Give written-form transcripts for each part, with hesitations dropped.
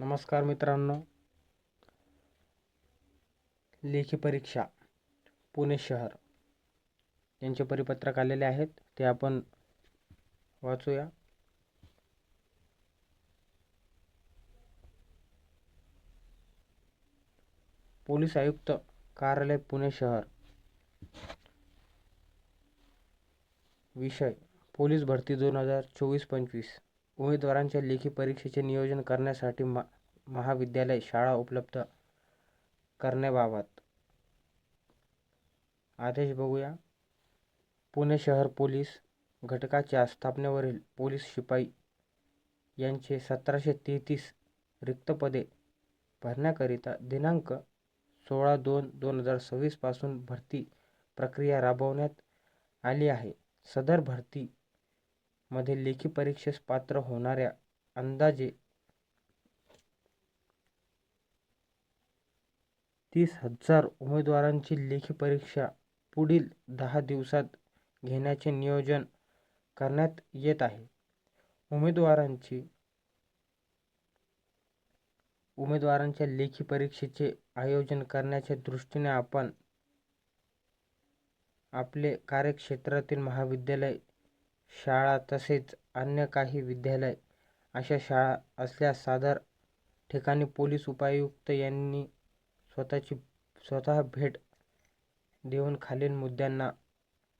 नमस्कार मित्रांनो, लेखी परीक्षा पुणे शहर यांचे परिपत्रक आलेले आहेत, ते आपण वाचूया. पोलीस आयुक्त कार्यालय पुणे शहर. विषय पोलीस भरती 2024-25. उमेदवारांच्या लेखी परीक्षेचे नियोजन करण्यासाठी महाविद्यालय शाळा उपलब्ध करण्याबाबत आदेश बघूया. पुणे शहर पोलीस घटकाच्या स्थापनेवरील पोलीस शिपाई यांचे 1733 रिक्त पदे भरण्याकरिता दिनांक 16/2/2026 पासून भरती प्रक्रिया राबवण्यात आली आहे. सदर भरती मध्ये लेखी परीक्षेस पात्र होणाऱ्या अंदाजे 30,000 उमेदवारांची लेखी परीक्षा पुढील 10 दिवसात घेण्याचे नियोजन करण्यात येत आहे. उमेदवारांच्या लेखी परीक्षेचे आयोजन करण्याच्या दृष्टीने आपण आपले कार्यक्षेत्रातील महाविद्यालय, शाळा तसेच अन्य काही विद्यालय अशा शाळा असल्यास सदर ठिकाणी पोलीस उपायुक्त यांनी स्वतः भेट देऊन खालील मुद्द्यांना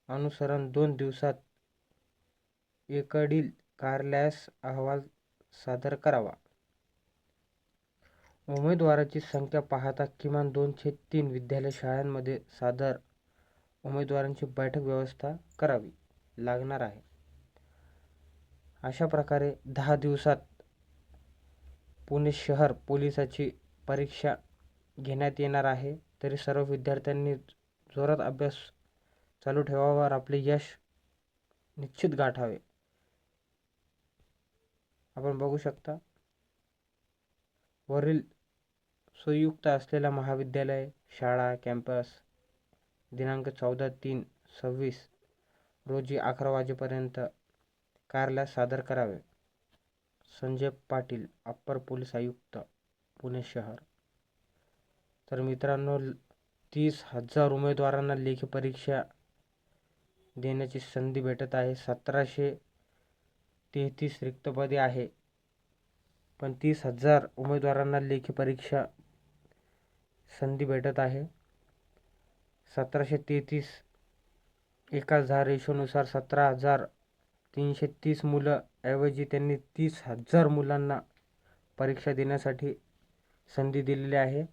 अनुसरून 2 दिवसात एकडील कार्यालयास अहवाल सादर करावा. उमेदवाराची संख्या पाहता किमान 2/3 विद्यालय शाळांमध्ये सदर उमेदवारांची बैठक व्यवस्था करावी लागणार आहे. अशा प्रकारे 10 दिवसात पुणे शहर पोलिसाची परीक्षा घेण्यात येणार आहे. तरी सर्व विद्यार्थ्यांनी जोरात अभ्यास चालू ठेवावा, आपले यश निश्चित गाठावे. आपण बघू शकता, वरील सोयीयुक्त असलेल्या महाविद्यालय, शाळा, कॅम्पस दिनांक 14/3/26 रोजी 11 वाजेपर्यंत कार्यालयास सादर करावे. संजय पाटील, अप्पर पोलीस आयुक्त, पुणे शहर. तर मित्रांनो, 30,000 उमेदवारांना लेखी परीक्षा देण्याची संधी भेटत आहे. 1733 रिक्त पदे आहे, पण 30,000 उमेदवारांना लेखी परीक्षा संधी भेटत आहे. 1733 1,000 रेशोनुसार 17,330 मुलं ऐवजी त्यांनी 30,000 मुलांना परीक्षा देण्यासाठी संधी दिलेली आहे.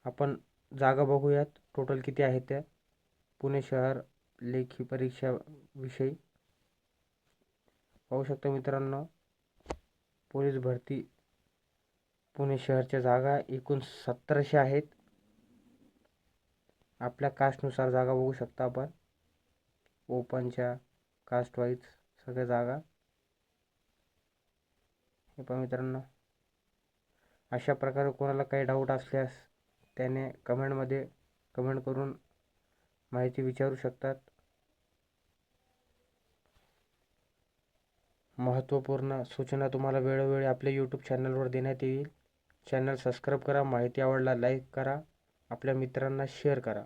आपण जागा बघूयात, टोटल किती आहेत त्या पुणे शहर लेखी परीक्षा विषयी. पाहू शकता मित्रांनो, पोलीस भरती पुणे शहरच्या जागा एकूण 1700 आहेत. आपल्या कास्टनुसार जागा बघू शकता आपण, ओपनच्या, कास्ट वाईज सगळ्या जागा. हे पहा मित्रांनो, अशा प्रकारे कोणाला काही डाऊट असल्यास त्याने कमेंटमध्ये कमेंट करून माहिती विचारू शकतात. महत्त्वपूर्ण सूचना तुम्हाला वेळोवेळी आपल्या यूट्यूब चॅनलवर देण्यात येईल. चॅनल सबस्क्राईब करा, माहिती आवडला लाईक करा, आपल्या मित्रांना शेअर करा.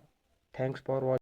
Thanks for watching.